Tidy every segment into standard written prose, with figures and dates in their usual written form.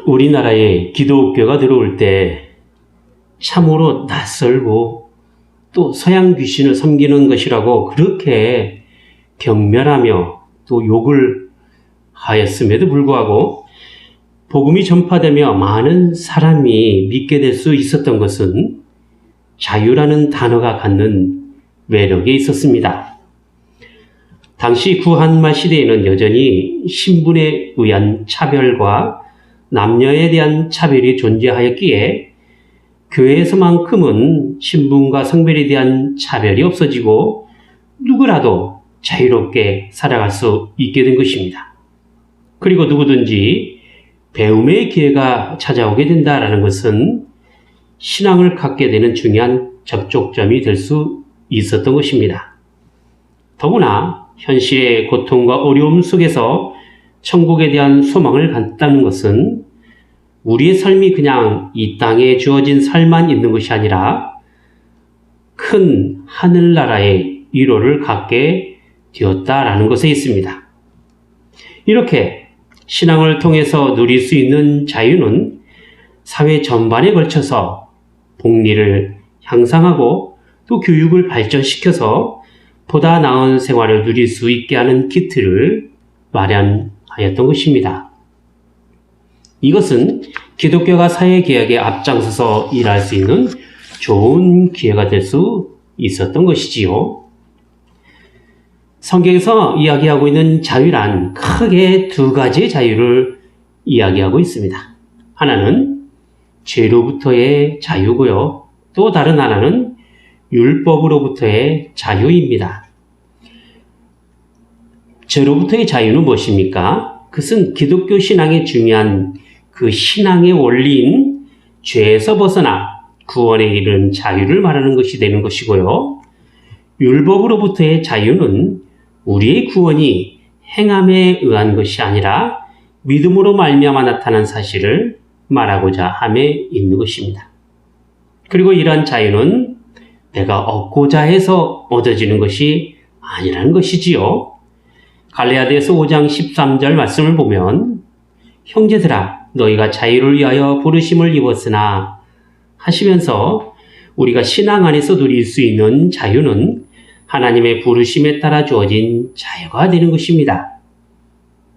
우리나라에 기독교가 들어올 때 참으로 낯설고 또 서양 귀신을 섬기는 것이라고 그렇게 경멸하며 또 욕을 하였음에도 불구하고 복음이 전파되며 많은 사람이 믿게 될 수 있었던 것은 자유라는 단어가 갖는 매력에 있었습니다. 당시 구한말 시대에는 여전히 신분에 의한 차별과 남녀에 대한 차별이 존재하였기에 교회에서만큼은 신분과 성별에 대한 차별이 없어지고 누구라도 자유롭게 살아갈 수 있게 된 것입니다. 그리고 누구든지 배움의 기회가 찾아오게 된다는 것은 신앙을 갖게 되는 중요한 접촉점이 될 수 있었던 것입니다. 더구나 현실의 고통과 어려움 속에서 천국에 대한 소망을 갖다는 것은 우리의 삶이 그냥 이 땅에 주어진 삶만 있는 것이 아니라 큰 하늘나라의 위로를 갖게 되었다라는 것에 있습니다. 이렇게 신앙을 통해서 누릴 수 있는 자유는 사회 전반에 걸쳐서 복리를 향상하고 또 교육을 발전시켜서 보다 나은 생활을 누릴 수 있게 하는 기틀을 마련하였던 것입니다. 이것은 기독교가 사회개혁에 앞장서서 일할 수 있는 좋은 기회가 될 수 있었던 것이지요. 성경에서 이야기하고 있는 자유란 크게 두 가지의 자유를 이야기하고 있습니다. 하나는 죄로부터의 자유고요. 또 다른 하나는 율법으로부터의 자유입니다. 죄로부터의 자유는 무엇입니까? 그것은 기독교 신앙의 중요한 그 신앙의 원리인 죄에서 벗어나 구원에 이르는 자유를 말하는 것이 되는 것이고요. 율법으로부터의 자유는 우리의 구원이 행함에 의한 것이 아니라 믿음으로 말미암아 나타난 사실을 말하고자 함에 있는 것입니다. 그리고 이러한 자유는 내가 얻고자 해서 얻어지는 것이 아니라는 것이지요. 갈라디아서 5장 13절 말씀을 보면 형제들아 너희가 자유를 위하여 부르심을 입었으나 하시면서 우리가 신앙 안에서 누릴 수 있는 자유는 하나님의 부르심에 따라 주어진 자유가 되는 것입니다.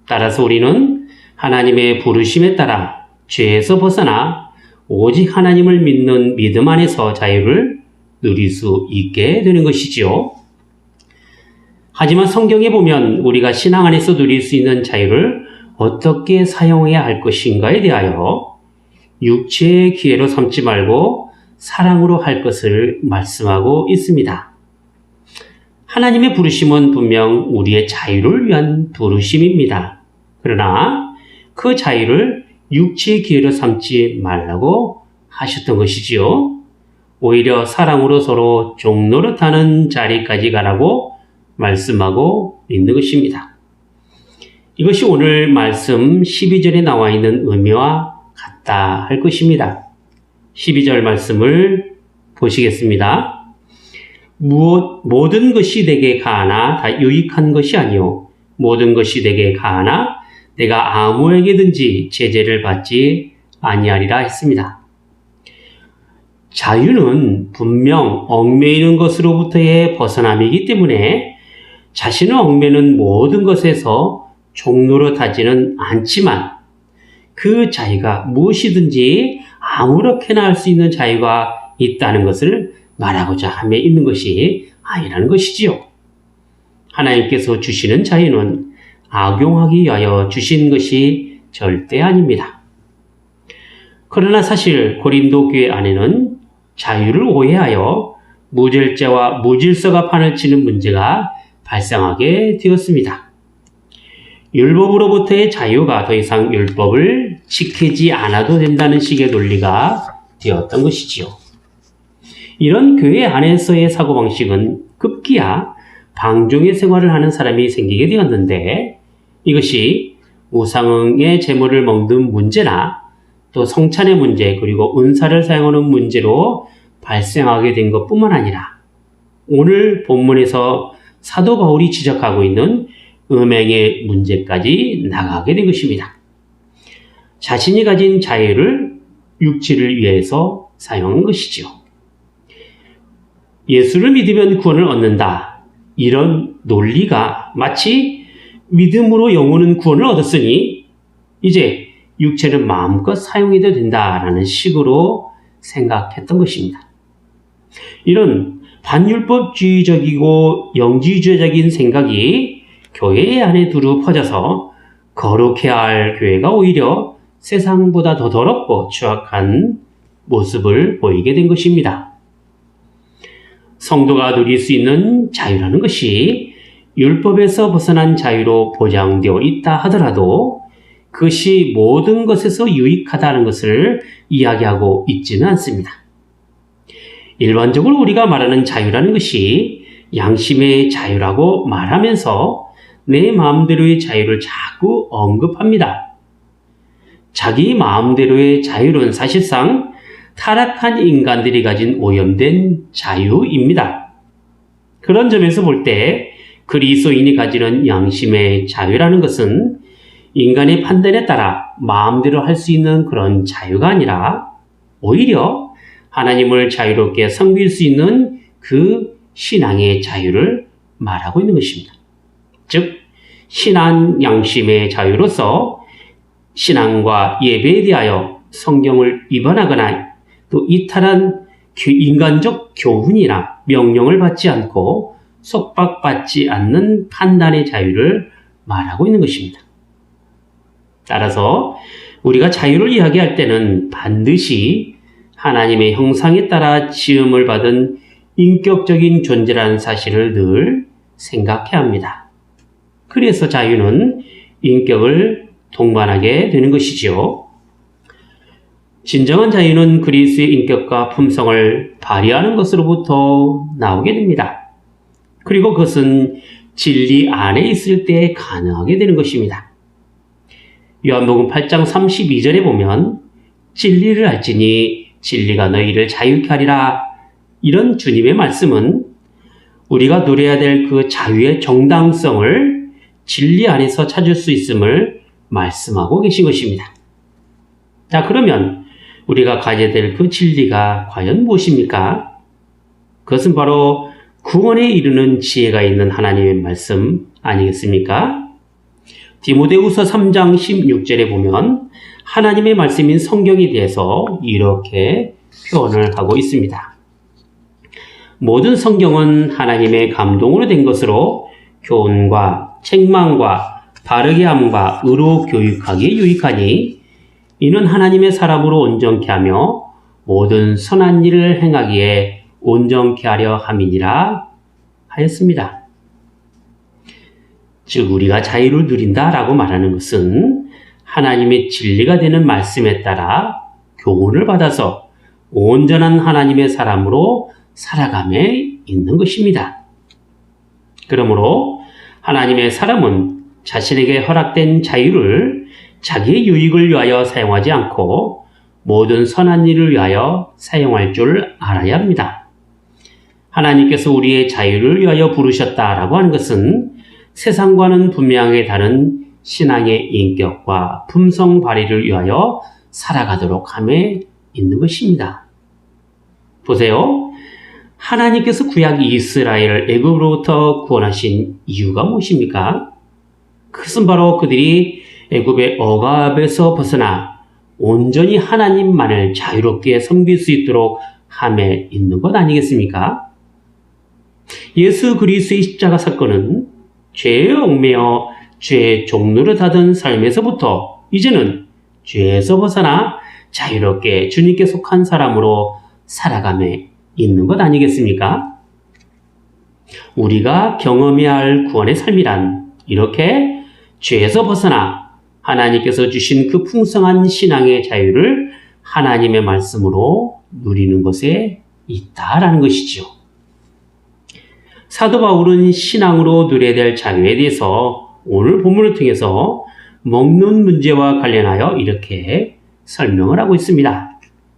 따라서 우리는 하나님의 부르심에 따라 죄에서 벗어나 오직 하나님을 믿는 믿음 안에서 자유를 누릴 수 있게 되는 것이지요. 하지만 성경에 보면 우리가 신앙 안에서 누릴 수 있는 자유를 어떻게 사용해야 할 것인가에 대하여 육체의 기회로 삼지 말고 사랑으로 할 것을 말씀하고 있습니다. 하나님의 부르심은 분명 우리의 자유를 위한 부르심입니다. 그러나 그 자유를 육체의 기회로 삼지 말라고 하셨던 것이지요. 오히려 사랑으로 서로 종노릇하는 자리까지 가라고 말씀하고 있는 것입니다. 이것이 오늘 말씀 12절에 나와 있는 의미와 같다 할 것입니다. 12절 말씀을 보시겠습니다. 모든 것이 내게 가하나 다 유익한 것이 아니요 모든 것이 내게 가하나 내가 아무에게든지 제재를 받지 아니하리라 했습니다. 자유는 분명 얽매이는 것으로부터의 벗어남이기 때문에 자신을 얽매는 모든 것에서 종노릇하지는 않지만 그 자유가 무엇이든지 아무렇게나 할 수 있는 자유가 있다는 것을 말하고자 함에 있는 것이 아니라는 것이지요. 하나님께서 주시는 자유는 악용하기 위하여 주신 것이 절대 아닙니다. 그러나 사실 고린도 교회 안에는 자유를 오해하여 무절제와 무질서가 판을 치는 문제가 발생하게 되었습니다. 율법으로부터의 자유가 더 이상 율법을 지키지 않아도 된다는 식의 논리가 되었던 것이지요. 이런 교회 안에서의 사고방식은 급기야 방종의 생활을 하는 사람이 생기게 되었는데 이것이 우상의 제물을 먹는 문제나 또 성찬의 문제 그리고 은사를 사용하는 문제로 발생하게 된 것뿐만 아니라 오늘 본문에서 사도 바울이 지적하고 있는 음행의 문제까지 나가게 된 것입니다. 자신이 가진 자유를 육체를 위해서 사용한 것이죠. 예수를 믿으면 구원을 얻는다. 이런 논리가 마치 믿음으로 영혼은 구원을 얻었으니 이제 육체는 마음껏 사용해도 된다라는 식으로 생각했던 것입니다. 이런 반율법주의적이고 영지주의적인 생각이 교회 안에 두루 퍼져서 거룩해야 할 교회가 오히려 세상보다 더 더럽고 추악한 모습을 보이게 된 것입니다. 성도가 누릴 수 있는 자유라는 것이 율법에서 벗어난 자유로 보장되어 있다 하더라도 그것이 모든 것에서 유익하다는 것을 이야기하고 있지는 않습니다. 일반적으로 우리가 말하는 자유라는 것이 양심의 자유라고 말하면서 내 마음대로의 자유를 자꾸 언급합니다. 자기 마음대로의 자유는 사실상 타락한 인간들이 가진 오염된 자유입니다. 그런 점에서 볼 때 그리스도인이 가지는 양심의 자유라는 것은 인간의 판단에 따라 마음대로 할 수 있는 그런 자유가 아니라 오히려 하나님을 자유롭게 섬길 수 있는 그 신앙의 자유를 말하고 있는 것입니다. 즉 신앙 양심의 자유로서 신앙과 예배에 대하여 성경을 위반하거나 또 이탈한 인간적 교훈이나 명령을 받지 않고 속박받지 않는 판단의 자유를 말하고 있는 것입니다. 따라서 우리가 자유를 이야기할 때는 반드시 하나님의 형상에 따라 지음을 받은 인격적인 존재라는 사실을 늘 생각해야 합니다. 그래서 자유는 인격을 동반하게 되는 것이지요. 진정한 자유는 그리스도의 인격과 품성을 발휘하는 것으로부터 나오게 됩니다. 그리고 그것은 진리 안에 있을 때 가능하게 되는 것입니다. 요한복음 8장 32절에 보면 진리를 알지니 진리가 너희를 자유케 하리라. 이런 주님의 말씀은 우리가 누려야 될 그 자유의 정당성을 진리 안에서 찾을 수 있음을 말씀하고 계신 것입니다. 자, 그러면 우리가 가져야 될 그 진리가 과연 무엇입니까? 그것은 바로 구원에 이르는 지혜가 있는 하나님의 말씀 아니겠습니까? 디모데후서 3장 16절에 보면 하나님의 말씀인 성경에 대해서 이렇게 표현을 하고 있습니다. 모든 성경은 하나님의 감동으로 된 것으로 교훈과 책망과 바르게 함과 의로 교육하기에 유익하니 이는 하나님의 사람으로 온전케 하며 모든 선한 일을 행하기에 온전케 하려 함이니라 하였습니다. 즉 우리가 자유를 누린다라고 말하는 것은 하나님의 진리가 되는 말씀에 따라 교훈을 받아서 온전한 하나님의 사람으로 살아감에 있는 것입니다. 그러므로 하나님의 사람은 자신에게 허락된 자유를 자기의 유익을 위하여 사용하지 않고 모든 선한 일을 위하여 사용할 줄 알아야 합니다. 하나님께서 우리의 자유를 위하여 부르셨다라고 하는 것은 세상과는 분명하게 다른 신앙의 인격과 품성 발휘를 위하여 살아가도록 함에 있는 것입니다. 보세요. 하나님께서 구약 이스라엘을 애굽으로부터 구원하신 이유가 무엇입니까? 그것은 바로 그들이 애굽의 억압에서 벗어나 온전히 하나님만을 자유롭게 섬길 수 있도록 함에 있는 것 아니겠습니까? 예수 그리스도의 십자가 사건은 죄에 얽매여 죄의 종로를 하던 삶에서부터 이제는 죄에서 벗어나 자유롭게 주님께 속한 사람으로 살아감에 있는 것 아니겠습니까? 우리가 경험해야 할 구원의 삶이란 이렇게 죄에서 벗어나 하나님께서 주신 그 풍성한 신앙의 자유를 하나님의 말씀으로 누리는 것에 있다라는 것이죠. 사도 바울은 신앙으로 누려야 될 자유에 대해서 오늘 본문을 통해서 먹는 문제와 관련하여 이렇게 설명을 하고 있습니다.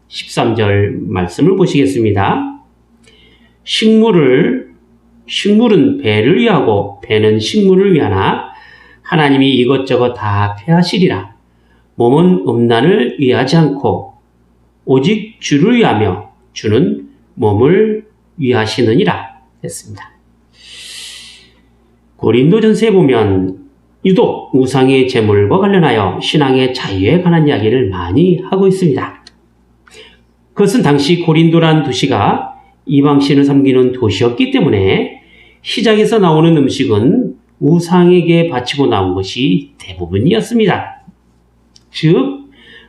13절 말씀을 보시겠습니다. 식물은 배를 위하고 배는 식물을 위하나 하나님이 이것저것 다 폐하시리라. 몸은 음란을 위하지 않고 오직 주를 위하며 주는 몸을 위하시느니라 했습니다. 고린도전서에 보면 유독 우상의 제물과 관련하여 신앙의 자유에 관한 이야기를 많이 하고 있습니다. 그것은 당시 고린도란 도시가 이방신을 섬기는 도시였기 때문에 시장에서 나오는 음식은 우상에게 바치고 나온 것이 대부분이었습니다. 즉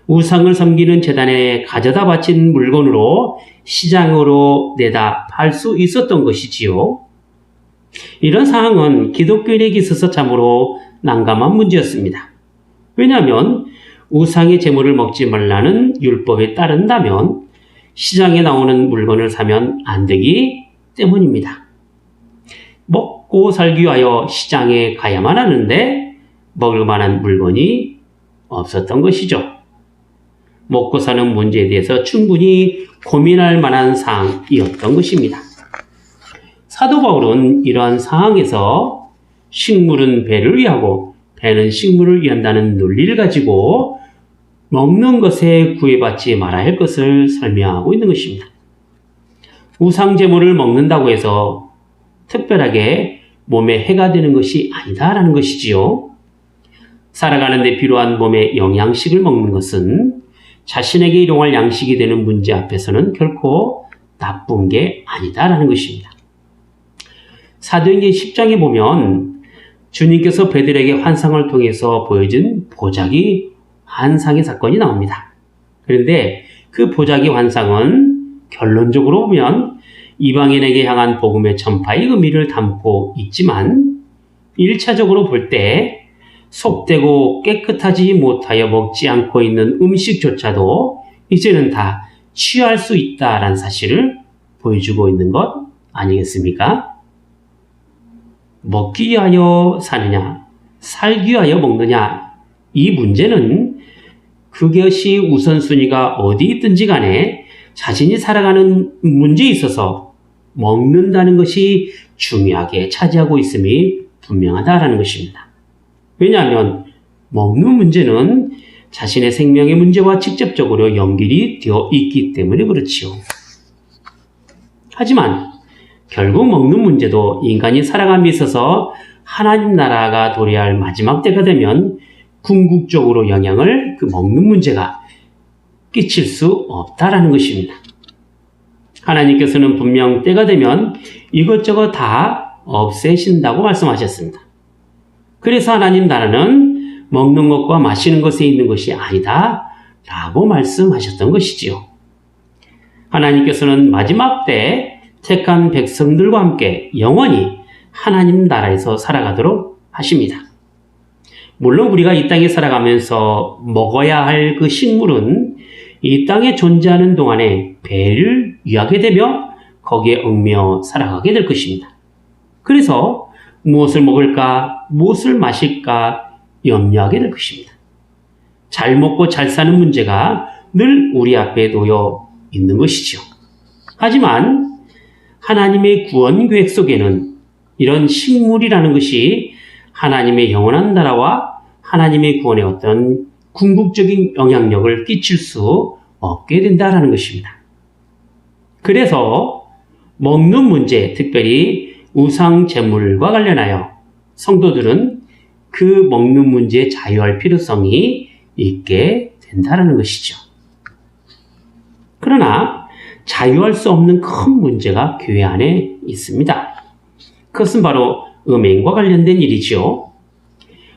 우상을 섬기는 제단에 가져다 바친 물건으로 시장으로 내다 팔 수 있었던 것이지요. 이런 상황은 기독교인에게 있어서 참으로 난감한 문제였습니다. 왜냐하면 우상의 제물을 먹지 말라는 율법에 따른다면 시장에 나오는 물건을 사면 안 되기 때문입니다. 먹고 살기 위하여 시장에 가야만 하는데 먹을 만한 물건이 없었던 것이죠. 먹고 사는 문제에 대해서 충분히 고민할 만한 사항이었던 것입니다. 사도 바울은 이러한 상황에서 식물은 배를 위하고 배는 식물을 위한다는 논리를 가지고 먹는 것에 구애받지 말아야 할 것을 설명하고 있는 것입니다. 우상제물을 먹는다고 해서 특별하게 몸에 해가 되는 것이 아니다라는 것이지요. 살아가는 데 필요한 몸의 영양식을 먹는 것은 자신에게 일용할 양식이 되는 문제 앞에서는 결코 나쁜 게 아니다라는 것입니다. 사도행전 10장에 보면 주님께서 베드로에게 환상을 통해서 보여준 보자기 환상의 사건이 나옵니다. 그런데 그 보자기 환상은 결론적으로 보면 이방인에게 향한 복음의 전파의 의미를 담고 있지만 1차적으로 볼 때 속되고 깨끗하지 못하여 먹지 않고 있는 음식조차도 이제는 다 취할 수 있다라는 사실을 보여주고 있는 것 아니겠습니까? 먹기 위하여 사느냐, 살기 위하여 먹느냐, 이 문제는 그것이 우선순위가 어디 있든지 간에 자신이 살아가는 문제에 있어서 먹는다는 것이 중요하게 차지하고 있음이 분명하다라는 것입니다. 왜냐하면 먹는 문제는 자신의 생명의 문제와 직접적으로 연결이 되어 있기 때문에 그렇지요. 하지만 결국 먹는 문제도 인간이 살아감에 있어서 하나님 나라가 도래할 할 마지막 때가 되면 궁극적으로 영향을 그 먹는 문제가 끼칠 수 없다라는 것입니다. 하나님께서는 분명 때가 되면 이것저것 다 없애신다고 말씀하셨습니다. 그래서 하나님 나라는 먹는 것과 마시는 것에 있는 것이 아니다 라고 말씀하셨던 것이지요. 하나님께서는 마지막 때 택한 백성들과 함께 영원히 하나님 나라에서 살아가도록 하십니다. 물론 우리가 이 땅에 살아가면서 먹어야 할 그 식물은 이 땅에 존재하는 동안에 배를 위하게 되며 거기에 얽매여 살아가게 될 것입니다. 그래서 무엇을 먹을까, 무엇을 마실까 염려하게 될 것입니다. 잘 먹고 잘 사는 문제가 늘 우리 앞에 놓여 있는 것이죠. 하지만 하나님의 구원 계획 속에는 이런 식물이라는 것이 하나님의 영원한 나라와 하나님의 구원의 어떤 궁극적인 영향력을 끼칠 수 없게 된다는 것입니다. 그래서 먹는 문제, 특별히 우상 제물과 관련하여 성도들은 그 먹는 문제에 자유할 필요성이 있게 된다는 것이죠. 그러나 자유할 수 없는 큰 문제가 교회 안에 있습니다. 그것은 바로 음행과 관련된 일이죠.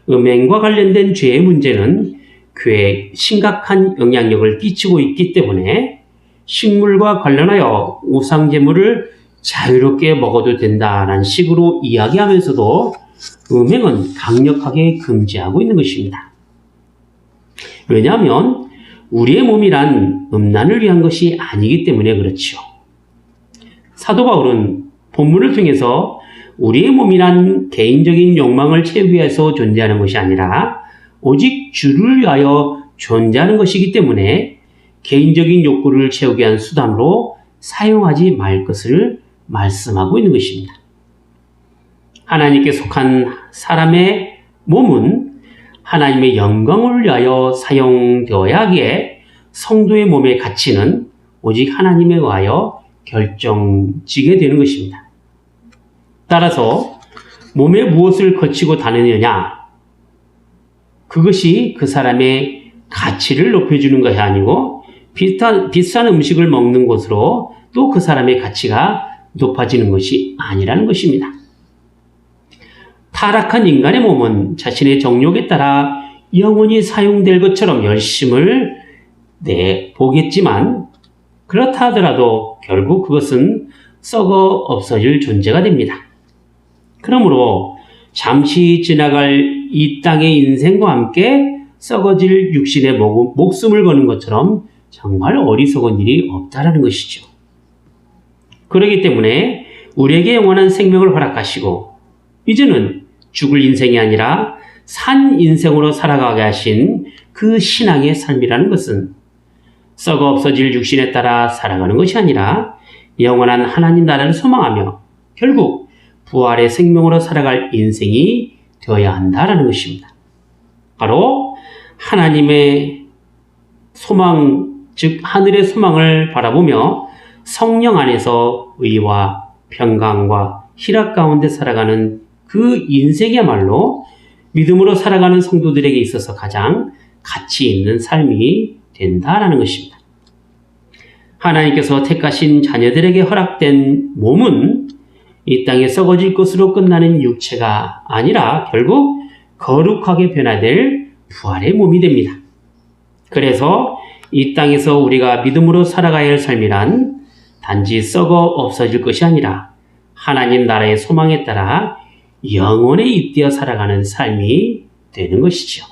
음행과 관련된 죄의 문제는 교회에 심각한 영향력을 끼치고 있기 때문에 식물과 관련하여 우상제물을 자유롭게 먹어도 된다는 식으로 이야기하면서도 음행은 강력하게 금지하고 있는 것입니다. 왜냐하면 우리의 몸이란 음란을 위한 것이 아니기 때문에 그렇죠. 사도 바울은 본문을 통해서 우리의 몸이란 개인적인 욕망을 채우기 위해서 존재하는 것이 아니라 오직 주를 위하여 존재하는 것이기 때문에 개인적인 욕구를 채우기 위한 수단으로 사용하지 말 것을 말씀하고 있는 것입니다. 하나님께 속한 사람의 몸은 하나님의 영광을 위하여 사용되어야 하기에 성도의 몸의 가치는 오직 하나님에 의하여 결정지게 되는 것입니다. 따라서 몸에 무엇을 거치고 다니느냐, 그것이 그 사람의 가치를 높여주는 것이 아니고 비싼 음식을 먹는 것으로 또 그 사람의 가치가 높아지는 것이 아니라는 것입니다. 타락한 인간의 몸은 자신의 정욕에 따라 영원히 사용될 것처럼 열심을 내보겠지만 그렇다 하더라도 결국 그것은 썩어 없어질 존재가 됩니다. 그러므로 잠시 지나갈 이 땅의 인생과 함께 썩어질 육신의 목숨을 거는 것처럼 정말 어리석은 일이 없다라는 것이죠. 그렇기 때문에 우리에게 영원한 생명을 허락하시고 이제는 죽을 인생이 아니라 산 인생으로 살아가게 하신 그 신앙의 삶이라는 것은 썩어 없어질 육신에 따라 살아가는 것이 아니라 영원한 하나님 나라를 소망하며 결국 부활의 생명으로 살아갈 인생이 되어야 한다라는 것입니다. 바로 하나님의 소망, 즉 하늘의 소망을 바라보며 성령 안에서 의와 평강과 희락 가운데 살아가는 그 인생이야말로 믿음으로 살아가는 성도들에게 있어서 가장 가치 있는 삶이 된다라는 것입니다. 하나님께서 택하신 자녀들에게 허락된 몸은 이 땅에 썩어질 것으로 끝나는 육체가 아니라 결국 거룩하게 변화될 부활의 몸이 됩니다. 그래서 이 땅에서 우리가 믿음으로 살아가야 할 삶이란 단지 썩어 없어질 것이 아니라 하나님 나라의 소망에 따라 영원에 잇대어 살아가는 삶이 되는 것이죠.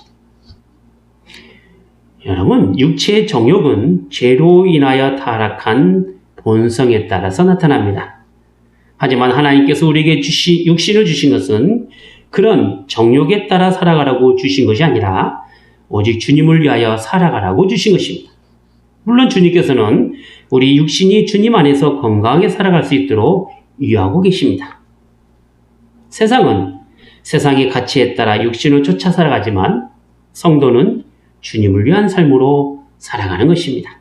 여러분, 육체의 정욕은 죄로 인하여 타락한 본성에 따라서 나타납니다. 하지만 하나님께서 우리에게 육신을 주신 것은 그런 정욕에 따라 살아가라고 주신 것이 아니라 오직 주님을 위하여 살아가라고 주신 것입니다. 물론 주님께서는 우리 육신이 주님 안에서 건강하게 살아갈 수 있도록 유하고 계십니다. 세상은 세상의 가치에 따라 육신을 쫓아 살아가지만 성도는 주님을 위한 삶으로 살아가는 것입니다.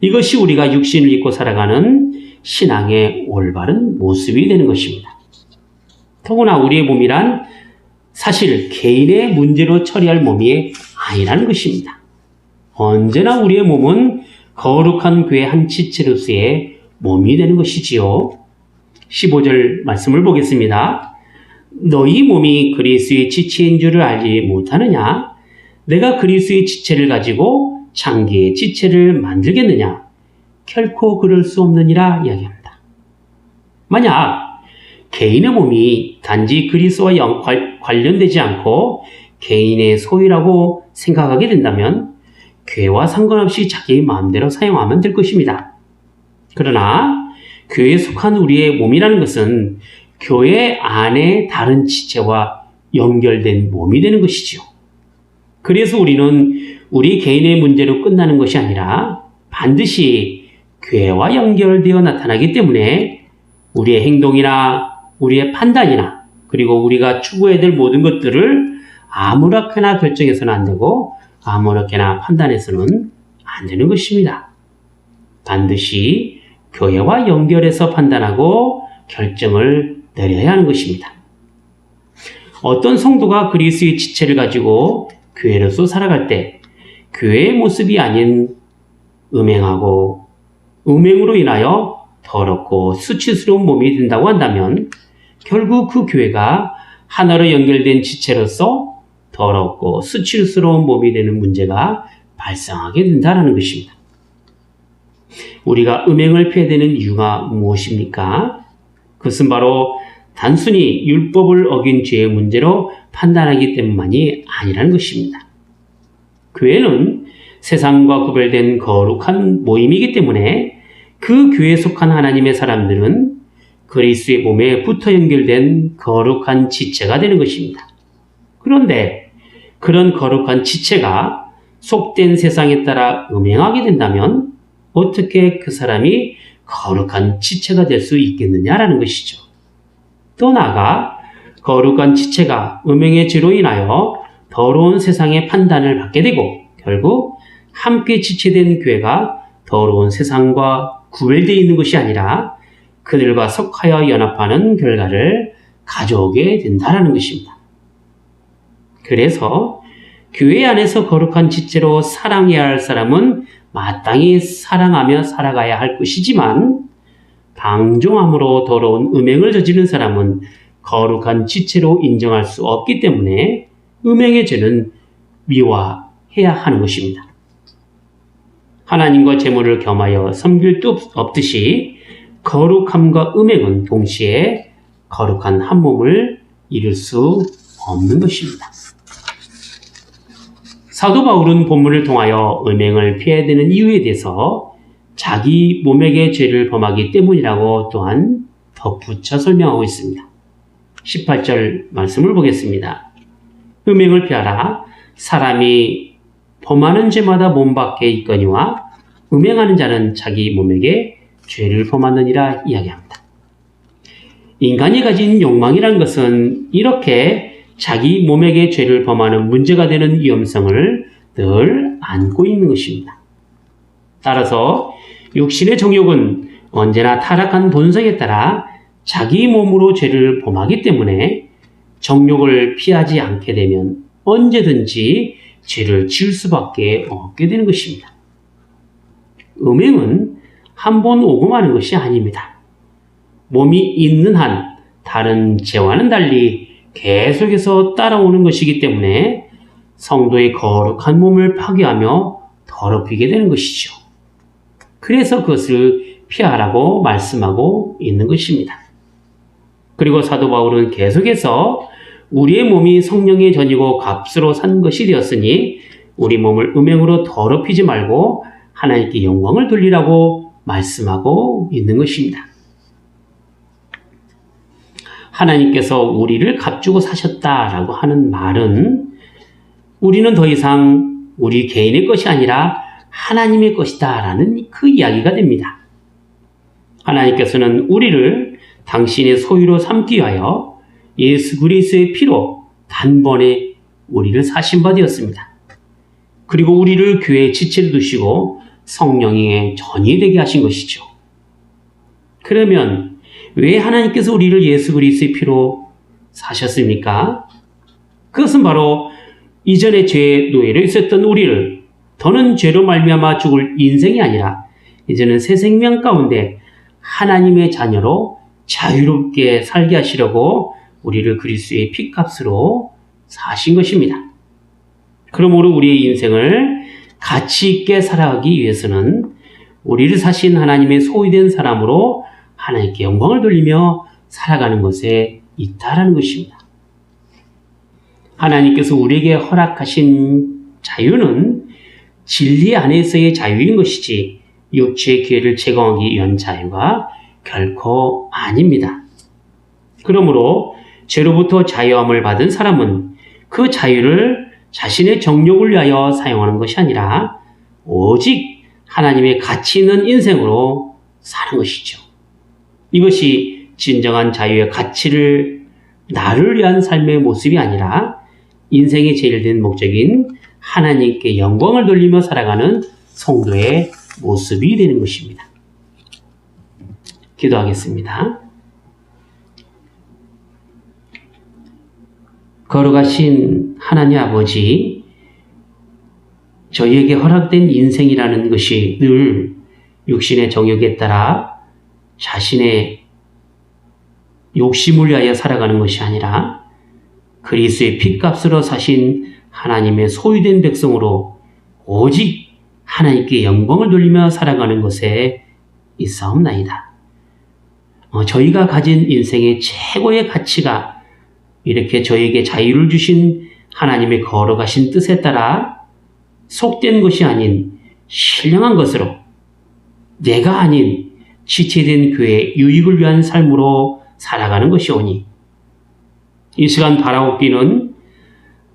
이것이 우리가 육신을 입고 살아가는 신앙의 올바른 모습이 되는 것입니다. 더구나 우리의 몸이란 사실 개인의 문제로 처리할 몸이 아니라는 것입니다. 언제나 우리의 몸은 거룩한 교회 한 지체로서의 몸이 되는 것이지요. 15절 말씀을 보겠습니다. 너희 몸이 그리스도의 지체인 줄을 알지 못하느냐? 내가 그리스도의 지체를 가지고 장기의 지체를 만들겠느냐? 결코 그럴 수 없느니라 이야기합니다. 만약 개인의 몸이 단지 그리스도와 관련되지 않고 개인의 소유라고 생각하게 된다면 교회와 상관없이 자기 마음대로 사용하면 될 것입니다. 그러나 교회에 속한 우리의 몸이라는 것은 교회 안에 다른 지체와 연결된 몸이 되는 것이죠. 그래서 우리는 우리 개인의 문제로 끝나는 것이 아니라 반드시 교회와 연결되어 나타나기 때문에 우리의 행동이나 우리의 판단이나 그리고 우리가 추구해야 될 모든 것들을 아무렇게나 결정해서는 안 되고 아무렇게나 판단해서는 안 되는 것입니다. 반드시 교회와 연결해서 판단하고 결정을 내려야 하는 것입니다. 어떤 성도가 그리스도의 지체를 가지고 교회로서 살아갈 때 교회의 모습이 아닌 음행으로 인하여 더럽고 수치스러운 몸이 된다고 한다면 결국 그 교회가 하나로 연결된 지체로서 더럽고 수치스러운 몸이 되는 문제가 발생하게 된다는 것입니다. 우리가 음행을 피해야 되는 이유가 무엇입니까? 그것은 바로 단순히 율법을 어긴 죄의 문제로 판단하기 때문만이 아니라는 것입니다. 교회는 세상과 구별된 거룩한 모임이기 때문에 그 교회에 속한 하나님의 사람들은 그리스도의 몸에 붙어 연결된 거룩한 지체가 되는 것입니다. 그런데 그런 거룩한 지체가 속된 세상에 따라 음행하게 된다면 어떻게 그 사람이 거룩한 지체가 될 수 있겠느냐라는 것이죠. 또 나아가 거룩한 지체가 음행의 죄로 인하여 더러운 세상의 판단을 받게 되고 결국 함께 지체된 교회가 더러운 세상과 구별되어 있는 것이 아니라 그들과 속하여 연합하는 결과를 가져오게 된다는 것입니다. 그래서 교회 안에서 거룩한 지체로 사랑해야 할 사람은 마땅히 사랑하며 살아가야 할 것이지만 방종함으로 더러운 음행을 저지른 사람은 거룩한 지체로 인정할 수 없기 때문에 음행의 죄는 미화해야 하는 것입니다. 하나님과 재물을 겸하여 섬길 수 없듯이 거룩함과 음행은 동시에 거룩한 한 몸을 이룰 수 없는 것입니다. 사도 바울은 본문을 통하여 음행을 피해야 되는 이유에 대해서 자기 몸에게 죄를 범하기 때문이라고 또한 덧붙여 설명하고 있습니다. 18절 말씀을 보겠습니다. 음행을 피하라. 사람이 범하는 죄마다 몸 밖에 있거니와 음행하는 자는 자기 몸에게 죄를 범하느니라 이야기합니다. 인간이 가진 욕망이라는 것은 이렇게 자기 몸에게 죄를 범하는 문제가 되는 위험성을 늘 안고 있는 것입니다. 따라서 육신의 정욕은 언제나 타락한 본성에 따라 자기 몸으로 죄를 범하기 때문에 정욕을 피하지 않게 되면 언제든지 죄를 지을 수밖에 없게 되는 것입니다. 음행은 한 번 오고 마는 것이 아닙니다. 몸이 있는 한 다른 죄와는 달리 계속해서 따라오는 것이기 때문에 성도의 거룩한 몸을 파괴하며 더럽히게 되는 것이죠. 그래서 그것을 피하라고 말씀하고 있는 것입니다. 그리고 사도 바울은 계속해서 우리의 몸이 성령의 전이고 값으로 산 것이 되었으니 우리 몸을 음행으로 더럽히지 말고 하나님께 영광을 돌리라고 말씀하고 있는 것입니다. 하나님께서 우리를 값주고 사셨다라고 하는 말은 우리는 더 이상 우리 개인의 것이 아니라 하나님의 것이다라는 그 이야기가 됩니다. 하나님께서는 우리를 당신의 소유로 삼기 위하여 예수 그리스도의 피로 단번에 우리를 사신 바 되었습니다. 그리고 우리를 교회의 지체로 두시고 성령의 전이 되게 하신 것이죠. 그러면 왜 하나님께서 우리를 예수 그리스도의 피로 사셨습니까? 그것은 바로 이전에 죄의 노예로 있었던 우리를 더는 죄로 말미암아 죽을 인생이 아니라 이제는 새 생명 가운데 하나님의 자녀로 자유롭게 살게 하시려고 우리를 그리스도의 피값으로 사신 것입니다. 그러므로 우리의 인생을 가치 있게 살아가기 위해서는 우리를 사신 하나님의 소유된 사람으로 하나님께 영광을 돌리며 살아가는 것에 있다라는 것입니다. 하나님께서 우리에게 허락하신 자유는 진리 안에서의 자유인 것이지 육체의 기회를 제공하기 위한 자유가 결코 아닙니다. 그러므로 죄로부터 자유함을 받은 사람은 그 자유를 자신의 정욕을 위하여 사용하는 것이 아니라 오직 하나님의 가치 있는 인생으로 사는 것이죠. 이것이 진정한 자유의 가치를 나를 위한 삶의 모습이 아니라 인생의 제일 된 목적인 하나님께 영광을 돌리며 살아가는 성도의 모습이 되는 것입니다. 기도하겠습니다. 거룩하신 하나님 아버지, 저희에게 허락된 인생이라는 것이 늘 육신의 정욕에 따라 자신의 욕심을 위하여 살아가는 것이 아니라 그리스도의 핏값으로 사신 하나님의 소유된 백성으로 오직 하나님께 영광을 돌리며 살아가는 것에 있사옵나이다. 저희가 가진 인생의 최고의 가치가 이렇게 저에게 자유를 주신 하나님의 거룩하신 뜻에 따라 속된 것이 아닌 신령한 것으로 내가 아닌 지체된 교회의 유익을 위한 삶으로 살아가는 것이오니 이 시간 바라옵기는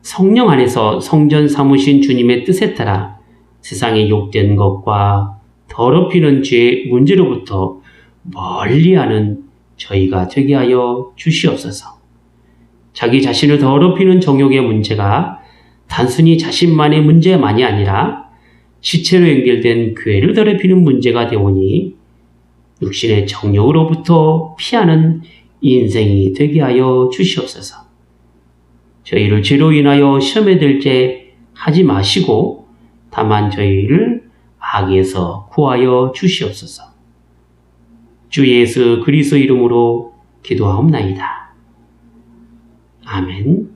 성령 안에서 성전 삼으신 주님의 뜻에 따라 세상의 욕된 것과 더럽히는 죄의 문제로부터 멀리하는 저희가 되게 하여 주시옵소서. 자기 자신을 더럽히는 정욕의 문제가 단순히 자신만의 문제만이 아니라 시체로 연결된 교회를 더럽히는 문제가 되오니 육신의 정욕으로부터 피하는 인생이 되게 하여 주시옵소서. 저희를 죄로 인하여 시험에 들게 하지 마시고 다만 저희를 악에서 구하여 주시옵소서. 주 예수 그리스도 이름으로 기도하옵나이다. 아멘.